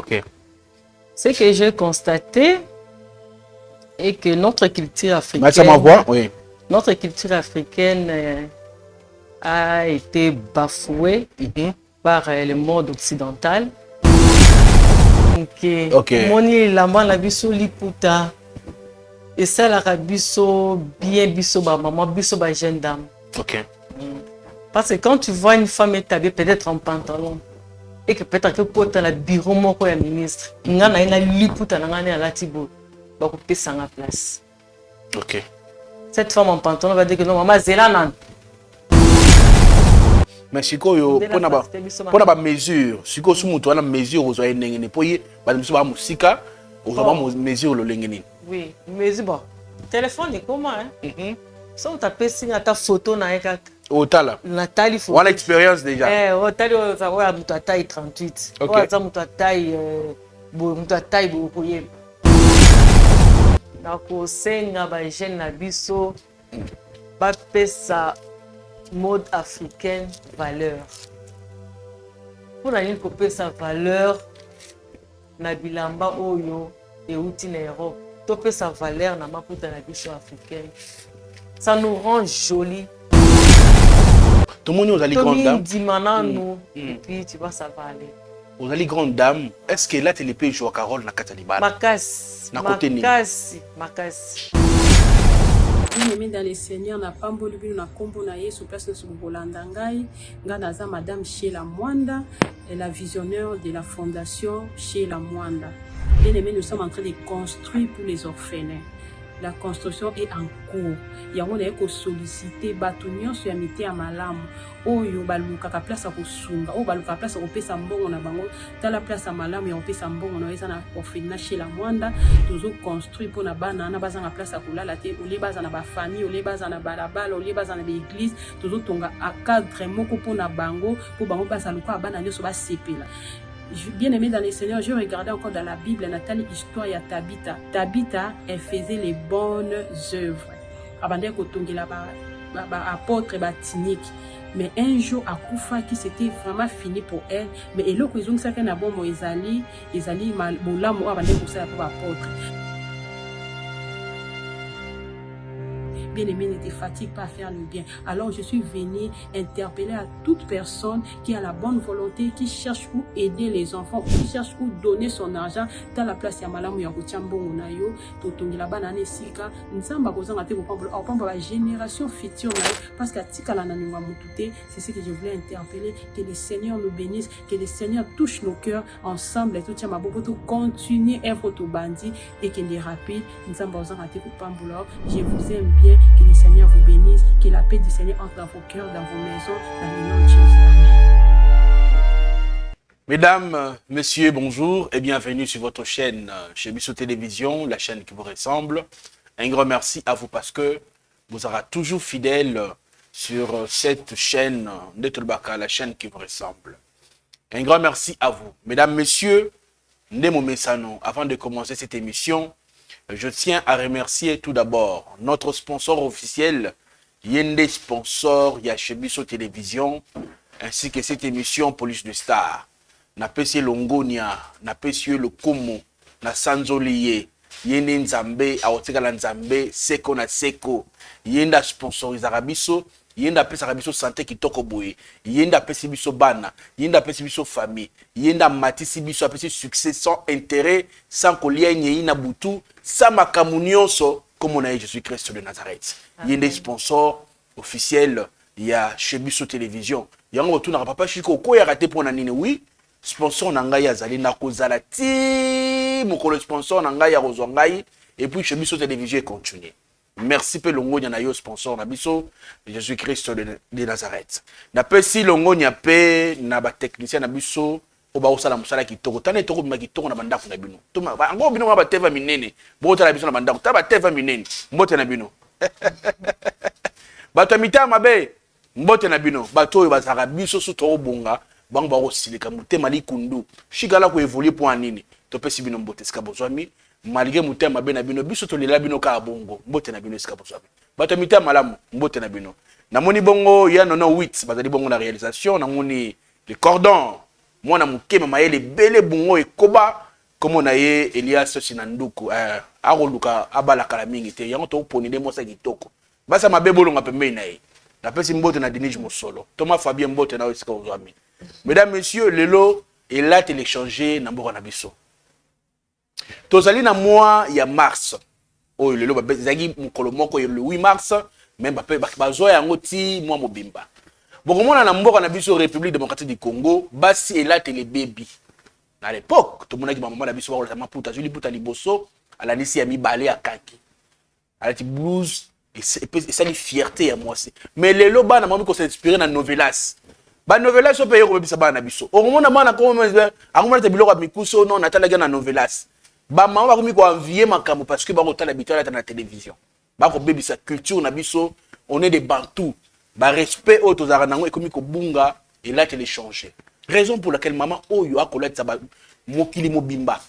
Ok. Ce que j'ai constaté est que notre culture africaine, Mathieu, ma voix, oui. Notre culture africaine a été bafouée par le monde occidental. Ok. Moni lamba la biso liputa. Et ça la biso bien biso ba maman biso ba jeune dame. Ok. Parce que quand tu vois une femme établie peut-être en pantalon et que peut-être que pour la bureau moko ya ministre, ngana ina liputa na ngana la tibo ba ko pesa nga place. Ok. Cette femme en pantalon va dire que non, maman, c'est là, non. Mais si quoi, pour la mesure, si quoi, si tu as la mesure, vous avez une poye, bah nous sommes musika, vous avez une mesure le lengeni. Oui, mais bon, téléphone est comment, hein? Si on tape signé ta photo na eka. Au tala. Nathalie photo. On a l'expérience déjà. Au tali ça va muta taille 38. Ok. Ça muta taille beaucoup. Nako senga ba jeune na biso ba pesa mode africaine valeur. Pour na ko pesa valeur na bilamba oyo et outil na Europe. To pesa valeur na maputa na biso africaine. Ça nous rend jolis. Tout le monde aux allez grande dame. Et puis tu vois ça va aller. Aux allez grande dame, est-ce que là tu les payes jouer Carole na Katalibala? Makasi. Bien-aimé dans les seigneurs, na pamboli bino na kombo na Yesu place na sukolanda ngai, nga naza madame Sheila Mwanda, la visionnaire de la fondation Sheila Mwanda. Bien-aimé, nous sommes en train de construire pour les orphelins. La construction est en cours. Yango na eko solliciter batu nyonso ya mite ya malamu. Oyo baluka ka place ko sunga, o baluka place ko pesa mbongo na bango, tala place ya malamu ya pesa mbongo na eza na orphelinat chez la Mwanda, tozo construire pour na bana na baza na place ko lala te, ole baza na ba famille, ole baza na balabala, ole baza na église, tozo tonga a cadre moko pour na bango, pour bango baza luka bana nyonso ba sepela. Bien aimé dans les Seigneurs, je regardais encore dans la Bible, Nathalie, histoire ya Tabitha. Tabitha, elle faisait les bonnes œuvres. Abandé kotongi la apôtre batinique. Mais un jour, à Koufa, qui c'était vraiment fini pour elle. Mais elle a dit que na bon ezali malamu abandé pour ça pour apôtre. Bien-aimé, ne te fatigue pas à faire le bien. Alors je suis venue interpeller à toute personne qui a la bonne volonté, qui cherche où aider les enfants, qui cherche où donner son argent dans la place ya malamu ya kotiambongo na yo, totongi la banane sika, nzamba kozanga te kopamba la génération future parce que tika la nanunga mutute, c'est ce que je voulais interpeller, que le Seigneur nous bénisse, que le Seigneur touche nos cœurs ensemble et tout tient ma bobo to continuer œuvre to bandi et que les rapides, nzamba kozanga te kopamba. Je vous aime bien. Que le Seigneur vous bénisse, que la paix du Seigneur entre dans vos cœurs, dans vos maisons, dans le nom de Jésus. Amen. Mesdames, messieurs, bonjour et bienvenue sur votre chaîne chez Bissot Télévision, la chaîne qui vous ressemble. Un grand merci à vous parce que vous serez toujours fidèles sur cette chaîne Netolbaka, la chaîne qui vous ressemble. Un grand merci à vous. Mesdames, messieurs, Ndemo Messano, avant de commencer cette émission, je tiens à remercier tout d'abord notre sponsor officiel, Yende Sponsor Yachebiso Télévision, ainsi que cette émission Police de Star. Napesi Longonia, Napesi le Komo, na Sanzoliye, Yende Nzambe, Aotekala Nzambe, Seko na Seko, Yenda Sponsor Arabiso, Yenda pesa Arabiso Santé Kitoko Boye, Yenda pesi biso bana, Yenda pesi biso famille, Yenda matisi biso apesi succès sans intérêt, sans colia na butu, sans makamunionso, comme on a Jésus-Christ de Nazareth. Yenda sponsor officiel, il y a chez Bissot Télévision. Yango tu n'auras pas chiko ko ya raté pour nanine oui. Sponsor nanga ya zali na kozala ti mokolo sponsor nanga ya rozongai et puis chez Bissot Télévision continue. Merci pe longo nya na yo sponsor na biso Jésus-Christ de Nazareth. Na pe si longo nya pe na ba technicien na biso o ba osala musala kitoko tane toko bima kitoko na bandako na bino. To ngo bino ba teva minene. Bota na biso na bandako ta ba teva minene. Mbote na bino. Bato mita mabe mbote na bino. Bato oyo bazaka biso su to bonga bango ba osilika mutema likundu. Shikala ko évoluer pour anini. To pe si bino mbote ska bozwami. Malgré mutema mabe na bino biso to lela bino ka bongo mbote na bino ska bozwami. Bato mita malamu mbote na bino. Na moni bongo ya nono 8 bazali bongo na réalisation na moni le cordon mwana moke mama ye lebele bungo ekoba comme na ye Elias Sinanduku akoluka abalakala mingi te yango to ponile mosa kitoko basa mabebolonga pembeni na ye napesi mbote na Denis Mosolo Thomas Fabien mbote na osika ozwami. Mesdames messieurs lelo il a téléchargé na mboka na biso tozali na mois ya mars oyo lelo bazaki mukolo moko le 8 mars même bazo yango ti mois mobimba bokomona na mboka na biso République démocratique du Congo basi elate les baby à l'époque tout le monde qui maman na biso ba maputa juli puta liboso ala nisi ya mibale ya kaki ala ti blues et ça les fierté à moi c'est mais lelo bana mami ko s'inspirer na novelas ba novelas o paye ko bebisa bana biso okomona bana ko akomona te biloko mikuso non natala ga na novelas ba mama ba komi ko envier makambo parce que ba ko tala bitala na télévision ba ko bebisa culture na biso on est des bantous ba respect au tozara nango ekomi ko bunga et là télé changer raison pour laquelle maman oyo akolata ba mokili mobimba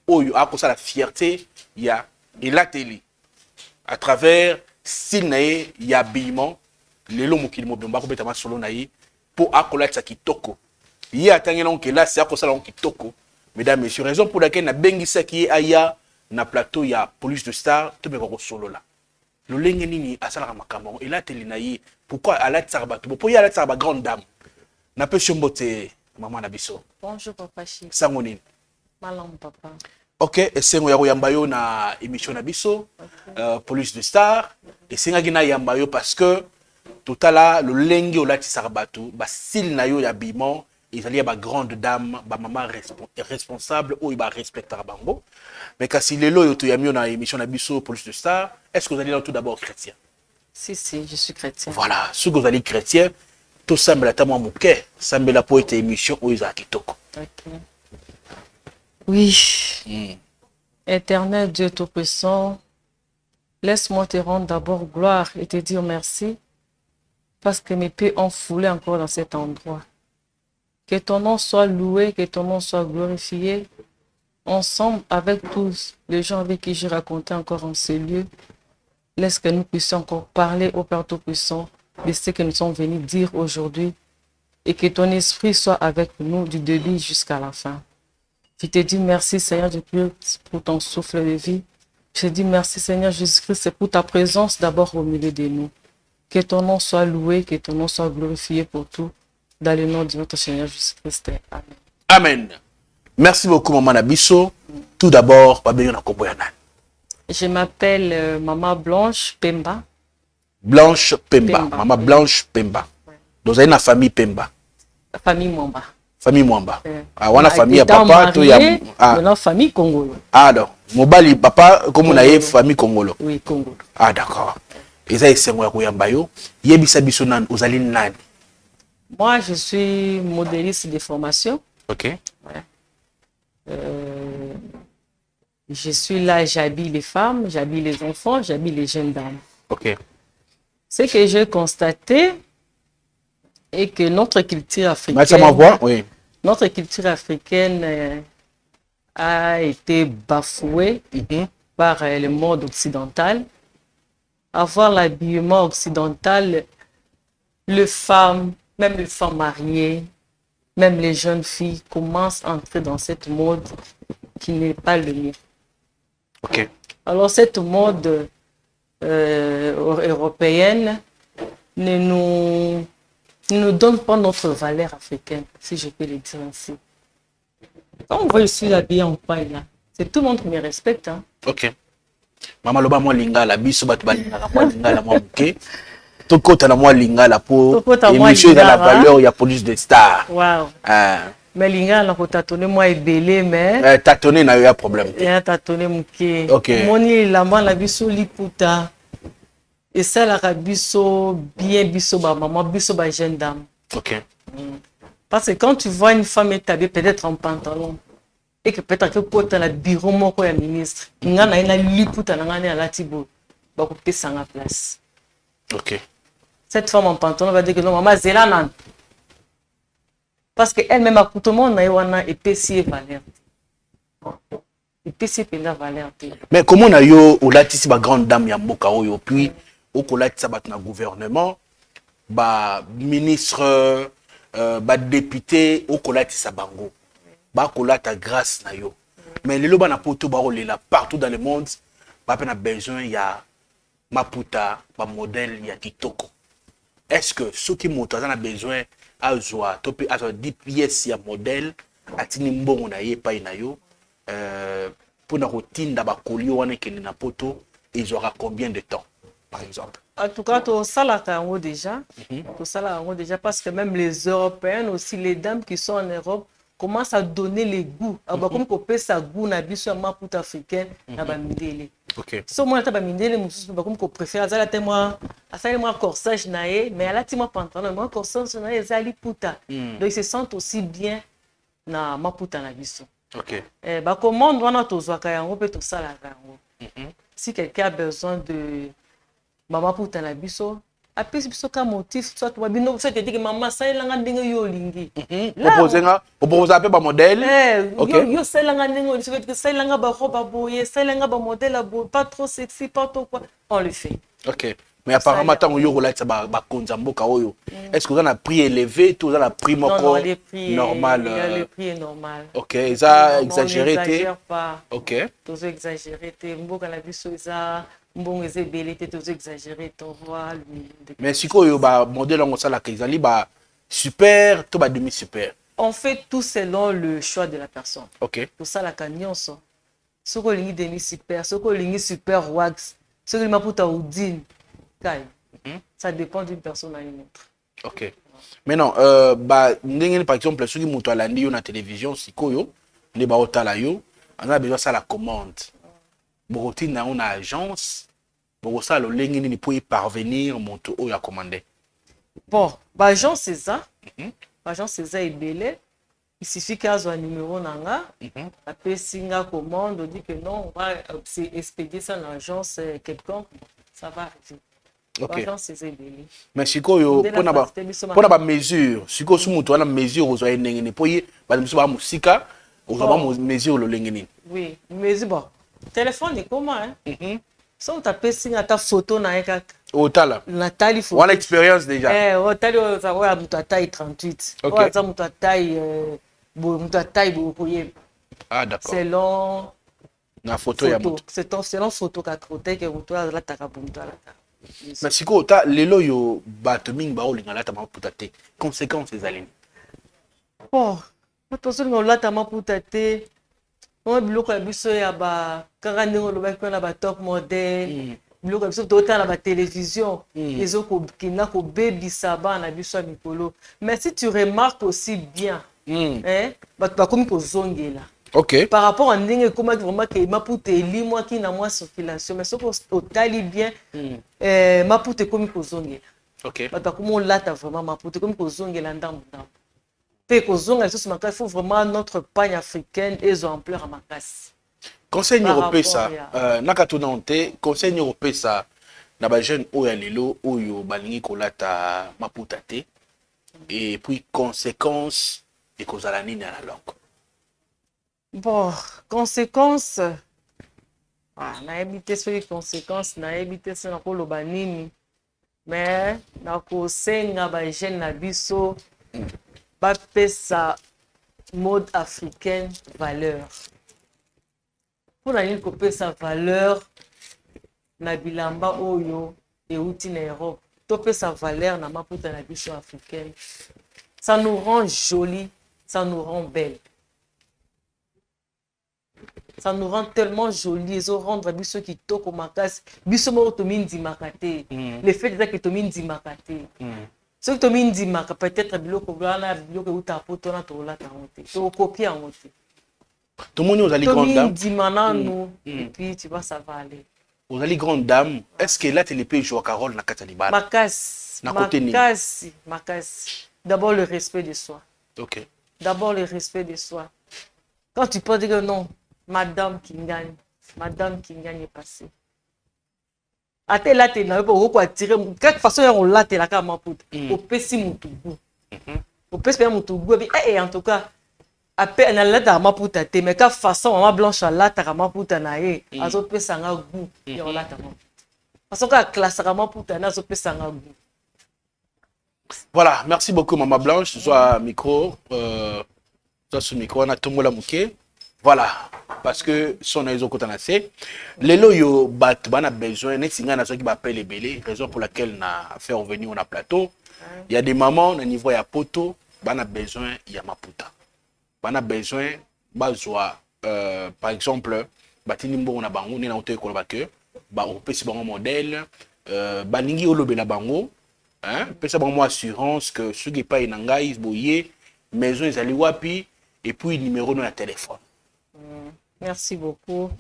oyo akosa la fierté ya et la télé à travers style nae ya habillement lelo mokili mobimba ko betama solo nae pour akolata kitoko yi atangela onke là c'est akosala onke kitoko. Mesdames, messieurs, raison pour laquelle na bengisa ki aya na plateau ya police de star to be ko solo la le lenge nini asala makambo et la télé nae pourquoi ala tsarba to pour y ala tsarba grande dame na pe chombote maman na biso. Bonjour papa Chi. Sango nini Malam papa. OK esengo ya koyamba yo na émission na biso police de star esenga gina yamba yo parce que totala le lenge olati sarabatu ba style na yo ya biment ezali ya ba grande dame ba maman responsable ou ba respecter bango mais kasi lelo yo to yamio na émission na biso police de star est-ce que vous allez là tout d'abord chrétien? Si je suis chrétien. Voilà ce que vous allez chrétien tout semble ta moi moké semble la poète émission ou isa kitoko. OK. Oui. Éternel Dieu Tout-Puissant, laisse-moi te rendre d'abord gloire et te dire merci parce que mes pieds ont foulé encore dans cet endroit. Que ton nom soit loué, que ton nom soit glorifié. Ensemble avec tous les gens avec qui j'ai raconté encore en ce lieu, laisse que nous puissions encore parler au Père Tout-Puissant de ce que nous sommes venus dire aujourd'hui et que ton esprit soit avec nous du début jusqu'à la fin. Je te dis merci Seigneur Jésus-Christ pour ton souffle de vie. Je te dis merci Seigneur Jésus-Christ pour ta présence d'abord au milieu de nous. Que ton nom soit loué, que ton nom soit glorifié pour tout. Dans le nom de notre Seigneur Jésus-Christ. Amen. Amen. Merci beaucoup Maman Nabiso. Tout d'abord, je m'appelle Maman Blanche Pemba. Blanche Pemba. Maman Blanche Pemba. Donc vous avez une famille Pemba. Famille Mwamba. Famille Mwamba. Ah, on a famille papa, tu y a famille Congolo. Ah donc, mobali papa comme on a famille Congolo. Oui, Congolo. Ah d'accord. Et ça c'est moi koyamba yo. Yebisa biso nan ozali nani? Moi je suis modéliste de formation. OK. Ouais. Je suis là, j'habille les femmes, j'habille les enfants, j'habille les jeunes dames. OK. Ce que j'ai constaté est que notre culture africaine, oui. Notre culture africaine a été bafouée par le monde occidental. Avoir l'habillement occidental, les femmes, même les femmes mariées, même les jeunes filles commencent à entrer dans cette mode qui n'est pas le mien. OK. Alors cette mode européenne ne nous donne pas notre valeur africaine, si je peux le dire ainsi. Quand on voit je suis habillée en paille là, c'est tout le monde qui me respecte. Hein. OK. Maman loba moi lingala biso bat balingala moi lingala moi muke. Tokota na moi lingala po émission dans la valeur ya police de star. Wow. Mais lingala ko tatone moi ebelé mais tatone na yo problème. Ya tatone muke. OK. Moni la moi la biso liputa. Et ça la biso bien biso ba maman biso ba jeune dame. OK. Parce que quand tu vois une femme établie peut-être en pantalon et que peut-être que quand tu as le bureau moko ya ministre, ngana ina liputa ngana la tibo ba ko pesa nga place. OK. Cette femme en pantalon va dire que non maman zelanan. Parce que elle-même a tout le monde na wana epesi valeur. Epesi penda valeur. Mais comment na yo olatisi ba grande dame ya mboka oyo puis okolatisa bat na gouvernement ba ministre ba député au kolati sabango ba kolata grâce na yo mais lelo bana poto ba rolela partout dans le monde ba a besoin ya maputa ba modèle ya kitoko. Est-ce que ceux qui montent a besoin à zoa topé à 10 pièces ya modèle atini mbongo na ye pa na yo pour na routine da ba kolio wana ke na poto ils aura combien de temps par exemple? En tout cas, tout ça là déjà. Tout ça là déjà parce que même les Européens aussi, les dames qui sont en Europe commencent à donner les goûts. Comme qu'on peut ça goût na biso maputa africaine na ba mindele. OK. So moi ta ba mindele mususu comme qu'on préfère ça la témoin moi corsage naé mais la témoin pantalon moi corsage naé zali puta. Donc ils se sentent aussi bien na maputa na biso. OK. Ba commande wana tozwaka yango pe to sala yango. Si quelqu'un a besoin de maman puta na biso apesi biso ka motif soit to bino so te dit que maman ça elanga ndenge yo lingi proposer un peu ba modèle yo ça elanga ndenge so que ça elanga ba robe boye ça elanga ba modèle boye pas trop sexy pas trop quoi on le fait. OK. Mais apparemment tant yo relate ba konza mboka oyo est-ce que vous avez un prix élevé tout ça la prix moko normal le prix est normal. OK ça exagéré té pas. OK Tous exagéré té mboka la biso ça bon les belletés tous exagéré ton voile mais si quoi ba modèle on ça la ezali ba super to ba demi super on fait tout selon le choix de la personne. OK tout ça la canyonso ce que lingi demi super ce que lingi super wax ce que li maputa udine kai ça dépend d'une personne à une autre. OK maintenant ba ndenge par exemple ceux qui muto alandi yo na télévision sikoyo ne ba otala yo on a besoin ça la commande Borotine na une agence pour ça le ligne ni pour y parvenir monto o ya commander. Bon, bah agence c'est ça. Agence c'est ça est belé. Il suffit qu'il y ait un numéro nanga. Après singa commande on dit que non, on va expédier ça dans l'agence quelconque, ça va arriver. OK. Agence c'est ça belé. Mais sikoyo pona ba mesure, siko su moto na mesure ozo ya ndenge ni pour y ba miso ba musika ozo ba mesure le ligne ni. Oui, mais bon. Téléphone est comment hein? Si on tape signe ta photo na eka. Otala. Nathalie photo. On a l'expérience déjà. Otali ça va muta taille 38. OK. Ça muta taille muta taille bokoye. Ah d'accord. Selon na photo ya moto. C'est selon photo ka côté que muto la taka bunta la. Mais siko ta lelo yo bato mingi ba olinga la ta maputa te. Conséquences ezalini. Bon, to so ngola ta maputa te. On biloko ya biso ya ba kaka ndenge olobaki mpona ba top modèle biloko ya biso totala na ba télévision ezokokina kobebisa bana biso ya mikolo mais si tu remarques aussi bien bato bakomi kozongela OK par rapport à ndenge ekomaki vraiment ke maputa elimwaki na mwa circulation mais soki otali bien maputa ekomi kozongela OK bato bakomi olata vraiment maputa ekomi kozongela ndambo ndambo. Il faut vraiment notre pagne africaine et son ampleur à ma casse. Conseil européen ça nakatuna conseil européen ça na ba jeune oyo lelo oyo balingi kolata maputa te et puis conséquences et kozala nini na langue. Bon, conséquences na éviter sur les conséquences na éviter ça na koloba nini mais na ko senga ba jeune na biso bapesa mode africaine valeur. Pour la ligne kopesa valeur na bilamba oyo euti na Europe. Topesa valeur na maputa na biso africaine. Ça nous rend jolis, ça nous rend belles. Ça nous rend tellement jolis, ça rendre biso kitoko makasi. Biso mo to mindi makate. Le fait de que to mindi makate. Ce que tu m'as dit, peut-être biloko blanc, biloko uta poto na to la taonte. To copier en moté. Tout le monde vous allez grande dame. Tu m'as dit et puis tu vois ça va aller. Vous allez grande dame. Est-ce que là tu les peux jouer Carole na katalibala? Makasi. D'abord le respect de soi. OK. D'abord le respect de soi. Quand tu peux dire que non, madame qui gagne est passée. Ate là tu n'as pas beaucoup attirer quelque façon on l'a te la kama maputa au pesi mutugu au pesi bien mutugu et en tout cas après na la ta maputa te mais ka façon maman blanche la ta maputa na ye azo pesa nga goût et on la ta maputa façon ka classe ka maputa na azo pesa nga goût Voilà, merci beaucoup Maman Blanche. Ce soit micro, soit ce micro, on a tout le monde mouké. Voilà, parce que son aïzo kotanase. Lelo yo bat, on a besoin, n'est-ce pas qui m'appelle les bélés, raison pour laquelle on a fait revenir on a plateau. Il y a des mamans, au niveau ya poto, on a besoin, il y a maputa. On a besoin, bazwa, par exemple, batinimbo on a bango, on a un peu que, on peut se un modèle, baningi olobe na bango. Hein, peut-être bon assurance que ceux qui payent nangai boyer maison ils allaient wapi et puis numéro de téléphone. Merci beaucoup.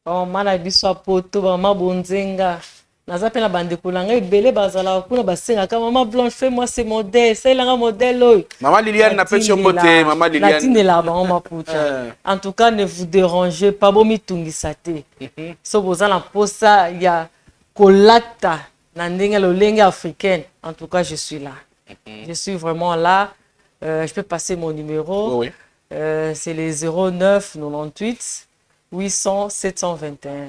Oh maladi so poto mama bonzenga. Naza pe na bande kolanga ebele bazala kuna basenga ka Maman Blanche fais-moi ce modèle, c'est là un modèle oi. Maman Liliane n'a pas sur côté, Maman Liliane. La tine là ba maputa. En tout cas ne vous dérangez pas bomi tungisate. So bozala posa ya kolata. Langue africaine. En tout cas, je suis là. Je suis vraiment là. Je peux passer mon numéro. Oui. C'est les 09 98 800 721.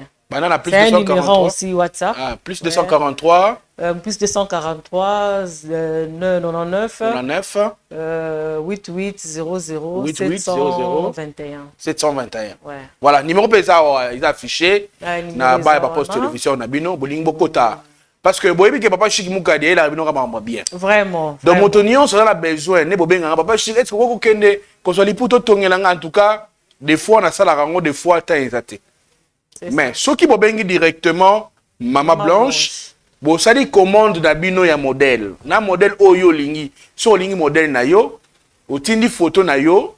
Plus c'est un numéro aussi WhatsApp. Ah, plus 243. Plus 243 99 99 88 00 721. 721. Ouais. Voilà, numéro PESA, il est affiché. Na ba poste télévision na bino bolingo kota. Parce que boyebi que papa Chic Moukadi il a bino ka bien. Vraiment. Donc mon tonion ça a besoin ne bobenga papa Chic est-ce que vous kende ko so liputo tongela en tout cas des fois na sala rango des fois ta exacté. Mais ceux qui bobengi directement Maman Blanche bo sali commande na bino ya modèle. Na modèle oyo lingi so lingi modèle na yo otindi photo na yo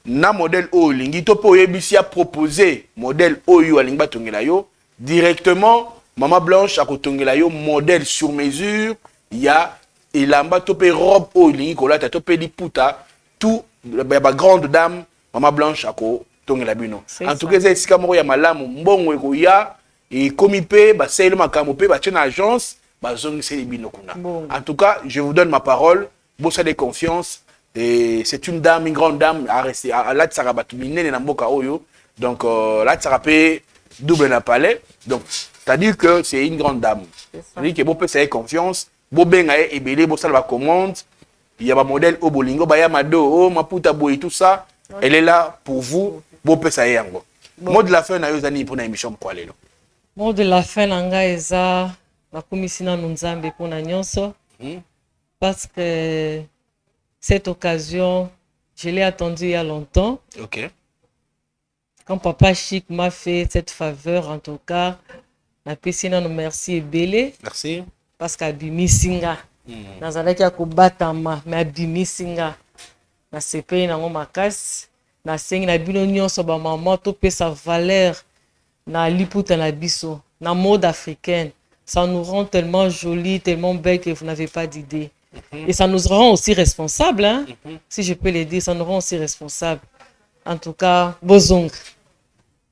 na modèle oyo lingi to po yebisi a proposer modèle oyo alingi batongela yo directement Maman Blanche a kotongela yo modèle sur mesure, il y a elamba topé robe o lingi kolata topé di puta tout ba grande dame Maman Blanche a kotongela bino. En tout cas c'est sika moko ya malamu mbongo eko ya et komi pe ba selo makamo pe ba tena agence ba zongi c'est bino kuna. En tout cas, je vous donne ma parole, bossa de confiance et c'est une dame, une grande dame à rester à la tsarabatu minene na mboka oyo. Donc la tsarapé double na palais. Donc c'est-à-dire que c'est une grande dame. C'est-à-dire que vous pouvez faire confiance. Vous pouvez et belé, vous savez la commande. Il y a un modèle au bolingo, il y a mado, oh maputa boy tout ça. Elle est là pour vous. Vous pouvez ça yango. Mot de la fin na yozani pour na émission quoi lelo. Mot de la fin nanga eza na komisina nunzambe pour na nyonso. Parce que cette occasion, je l'ai attendue il y a longtemps. OK. Quand Papa Chic m'a fait cette faveur, en tout cas, na piscine nous merci et belé. Merci. Parce qu'abimisinga. Nazalaki ya kobatama, mais abimisinga. Na sepe na ngo makasi, na sengi na bino nyonso ba maman to pe sa valeur na liputa na biso, na mode africaine. Ça nous rend tellement jolie, tellement belle que vous n'avez pas d'idée. Et ça nous rend aussi responsables, hein? Si je peux le dire, ça nous rend aussi responsables. En tout cas, bozonga.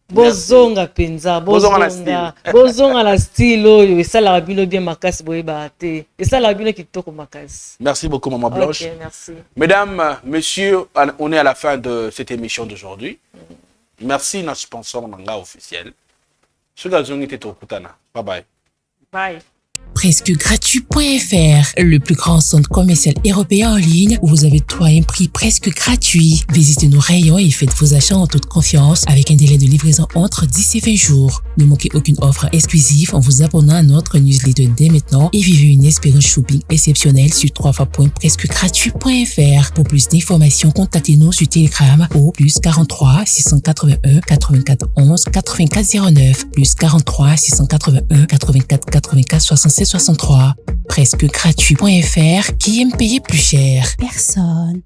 Bozonga penza, bozonga la style oyo, et ça la bino bien makasi boye baate. Et ça la bino kitoko makasi. Merci beaucoup Maman Blanche. OK, merci. Mesdames, messieurs, on est à la fin de cette émission d'aujourd'hui. Merci notre sponsor nanga officiel. Ce gazon était au Kutana. Bye bye. Bye. Presquegratuit.fr, le plus grand centre commercial européen en ligne où vous avez tout à un prix presque gratuit. Visitez nos rayons et faites vos achats en toute confiance avec un délai de livraison entre 10 et 20 jours. Ne manquez aucune offre exclusive en vous abonnant à notre newsletter dès maintenant et vivez une expérience shopping exceptionnelle sur www.presquegratuit.fr. Pour plus d'informations, contactez-nous sur Telegram au +43 681 84 11 84 09 +43 681 84 84 67 63. Presquegratuit.fr, qui aime payer plus cher? Personne.